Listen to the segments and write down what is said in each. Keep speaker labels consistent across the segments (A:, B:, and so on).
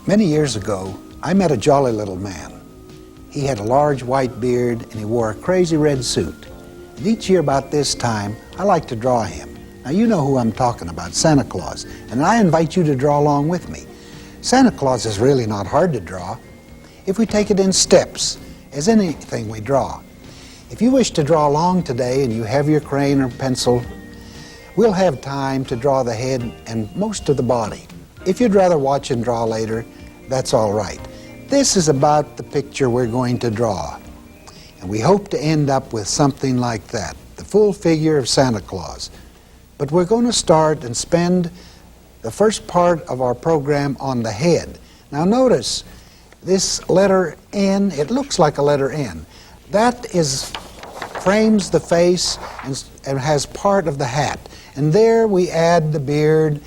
A: Many years ago, I met a jolly little man. He had a large white beard and he wore a crazy red suit. And each year about this time, I like to draw him. Now you know who I'm talking about, Santa Claus, and I invite you to draw along with me. Santa Claus is really not hard to draw if we take it in steps, as anything we draw. If you wish to draw along today and you have your crayon or pencil, we'll have time to draw the head and most of the body. If you'd rather watch and draw later, that's all right. This is about the picture we're going to draw. And we hope to end up with something like that, the full figure of Santa Claus. But we're going to start and spend the first part of our program on the head. Now notice, this letter N, it looks like a letter N. That frames the face and has part of the hat. And there we add the beard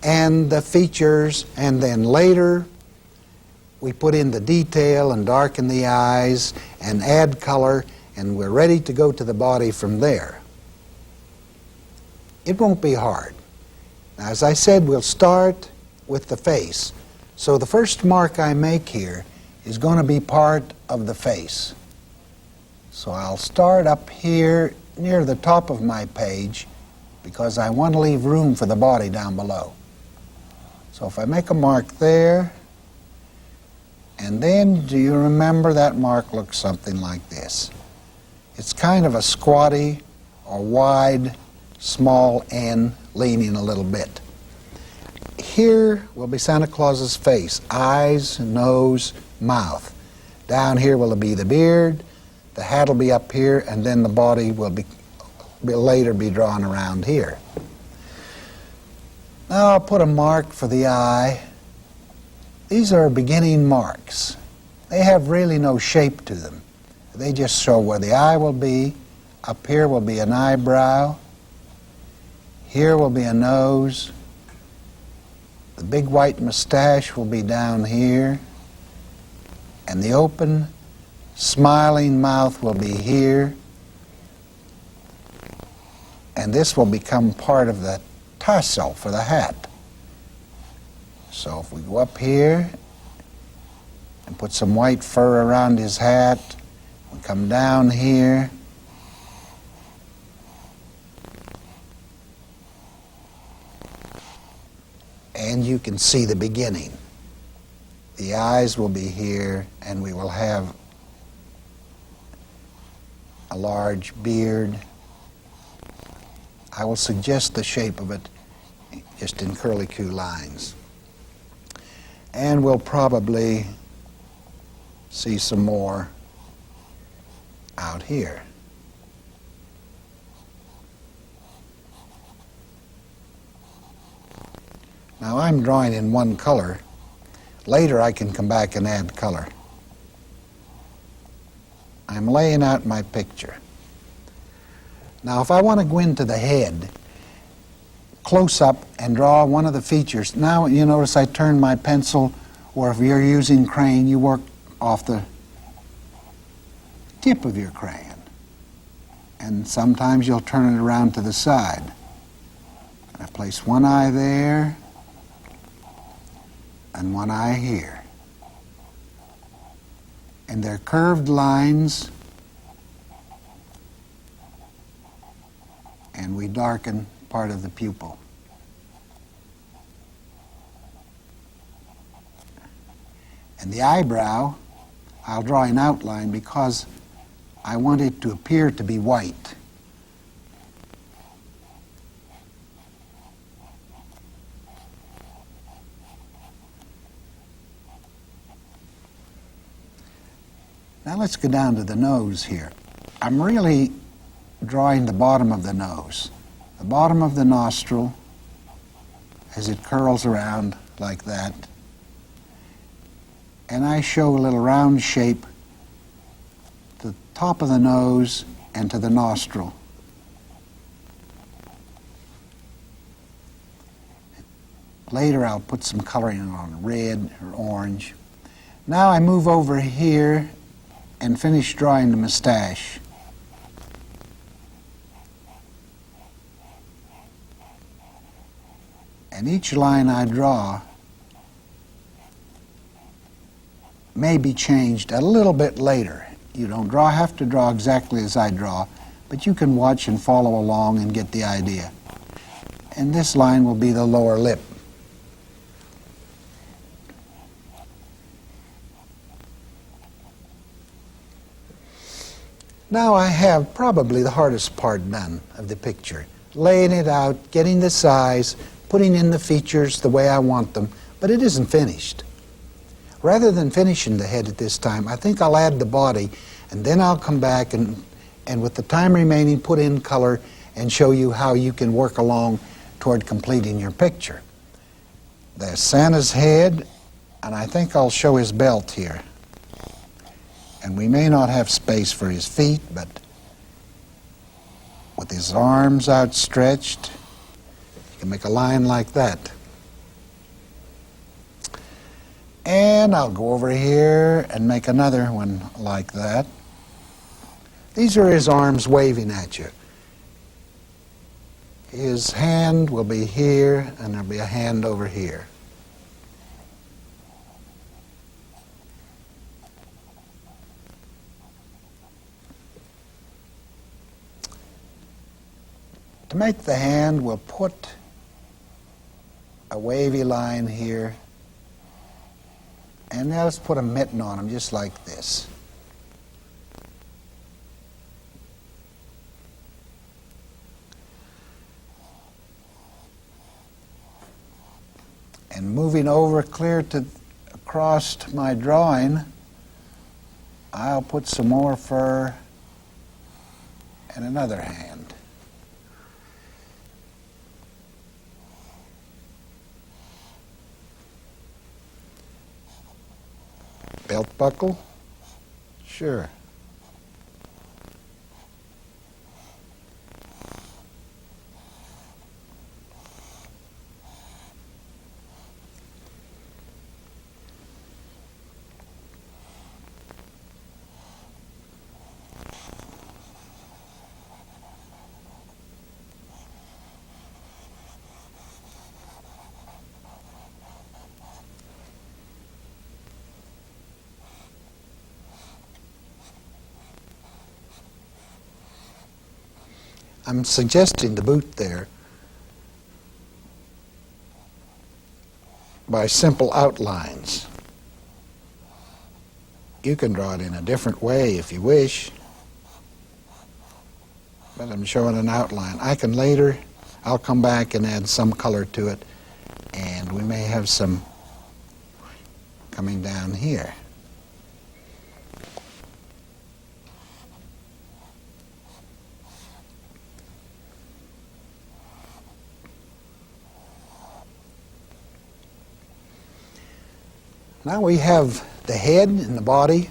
A: and the features, and then later we put in the detail and darken the eyes and add color, and we're ready to go to the body from there. It won't be hard. Now, as I said, we'll start with the face. So the first mark I make here is going to be part of the face. So I'll start up here near the top of my page because I want to leave room for the body down below. So if I make a mark there, and then, do you remember that mark looks something like this? It's kind of a squatty or wide, small N leaning a little bit. Here will be Santa Claus's face, eyes, nose, mouth. Down here will be the beard, the hat will be up here, and then the body will later be drawn around here. Now I'll put a mark for the eye. These are beginning marks. They have really no shape to them. They just show where the eye will be. Up here will be an eyebrow. Here will be a nose. The big white mustache will be down here. And the open, smiling mouth will be here. And this will become part of the tassel for the hat. So if we go up here and put some white fur around his hat, we come down here, and you can see the beginning. The eyes will be here, and we will have a large beard. I will suggest the shape of it just in curlicue lines. And we'll probably see some more out here. Now I'm drawing in one color. Later I can come back and add color. I'm laying out my picture. Now if I want to go into the head, close up and draw one of the features. Now you notice I turn my pencil, or if you're using crayon, you work off the tip of your crayon. And sometimes you'll turn it around to the side. I place one eye there and one eye here. And they're curved lines, and we darken part of the pupil. And the eyebrow, I'll draw an outline because I want it to appear to be white. Now let's go down to the nose here. I'm really drawing the bottom of the nose. The bottom of the nostril as it curls around like that. And I show a little round shape to the top of the nose and to the nostril. Later I'll put some coloring on red or orange. Now I move over here and finish drawing the mustache. And each line I draw may be changed a little bit later. You don't have to draw exactly as I draw, but you can watch and follow along and get the idea. And this line will be the lower lip. Now I have probably the hardest part done of the picture. Laying it out, getting the size, putting in the features the way I want them, but it isn't finished. Rather than finishing the head at this time, I think I'll add the body, and then I'll come back and with the time remaining, put in color and show you how you can work along toward completing your picture. There's Santa's head, and I think I'll show his belt here. And we may not have space for his feet, but with his arms outstretched, you can make a line like that. And I'll go over here and make another one like that. These are his arms waving at you. His hand will be here, and there'll be a hand over here. To make the hand, we'll put a wavy line here, and now let's put a mitten on him just like this. And moving over clear to across my drawing, I'll put some more fur and another hand. Belt buckle? Sure. I'm suggesting the boot there by simple outlines. You can draw it in a different way if you wish, but I'm showing an outline. I can later, I'll come back and add some color to it, and we may have some coming down here. Now we have the head and the body.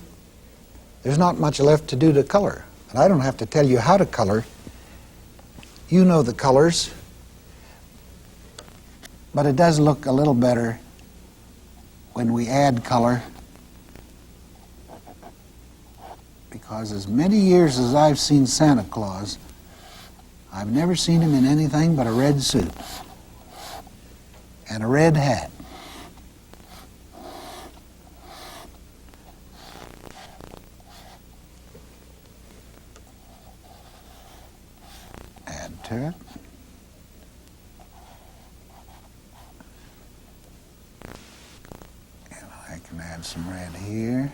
A: There's not much left to do to color. And I don't have to tell you how to color. You know the colors. But it does look a little better when we add color. Because as many years as I've seen Santa Claus, I've never seen him in anything but a red suit and a red hat. To it. And I can add some red here.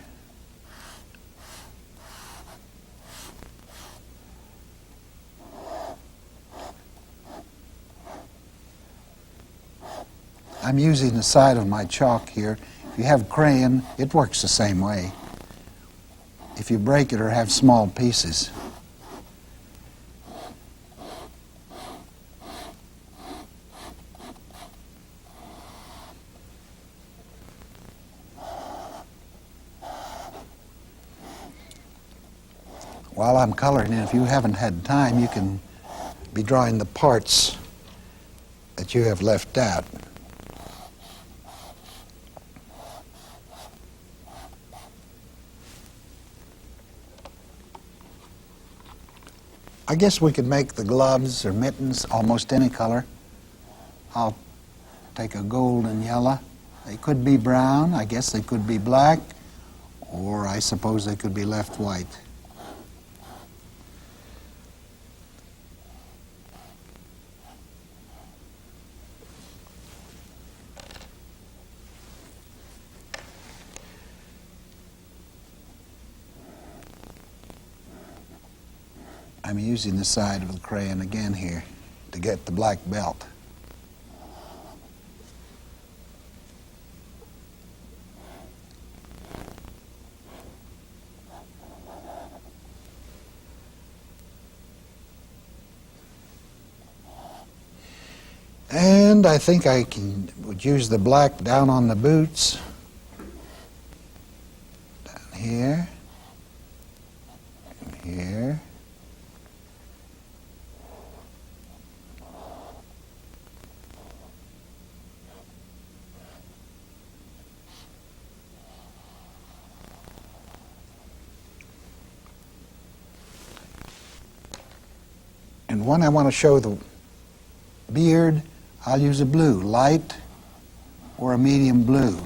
A: I'm using the side of my chalk here. If you have crayon, it works the same way. If you break it or have small pieces. While I'm coloring, and if you haven't had time, you can be drawing the parts that you have left out. I guess we could make the gloves or mittens almost any color. I'll take a gold and yellow. They could be brown. I guess they could be black Or I suppose they could be left white. I'm using the side of the crayon again here to get the black belt. And I think I would use the black down on the boots, down here, and here. And when I want to show the beard, I'll use a blue, light or a medium blue.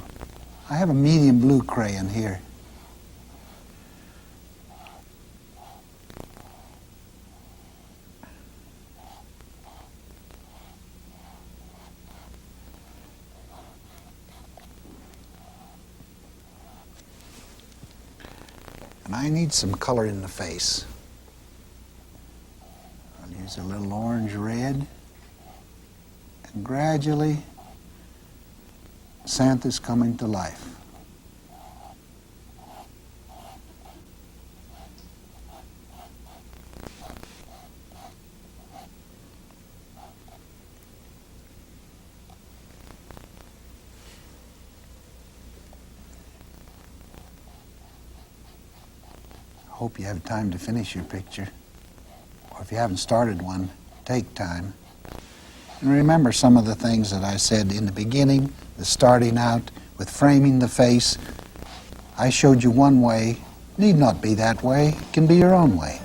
A: I have a medium blue crayon here. And I need some color in the face. I'll use a little orange red. And gradually, Santa's coming to life. I hope you have time to finish your picture. Or if you haven't started one, take time. And remember some of the things that I said in the beginning, the starting out with framing the face. I showed you one way. Need not be that way. It can be your own way.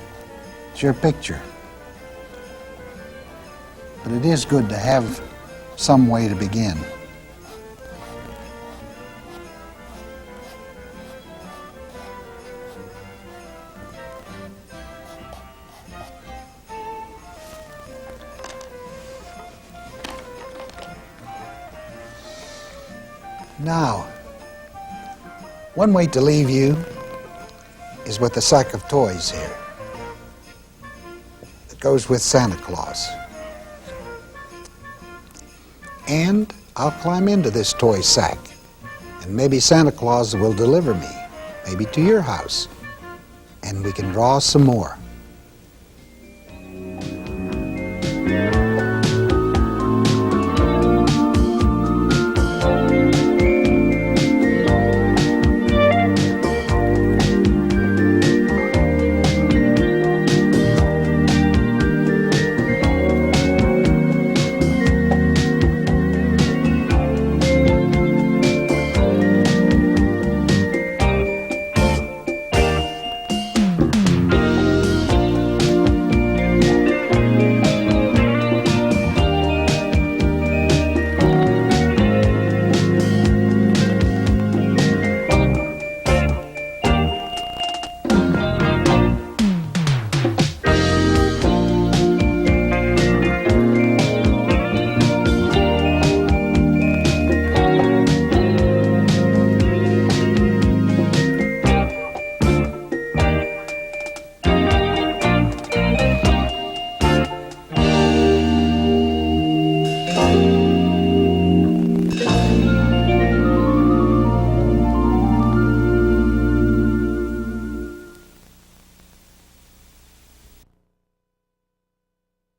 A: It's your picture. But it is good to have some way to begin. Now, one way to leave you is with a sack of toys here. It goes with Santa Claus. And I'll climb into this toy sack, and maybe Santa Claus will deliver me, maybe to your house, and we can draw some more.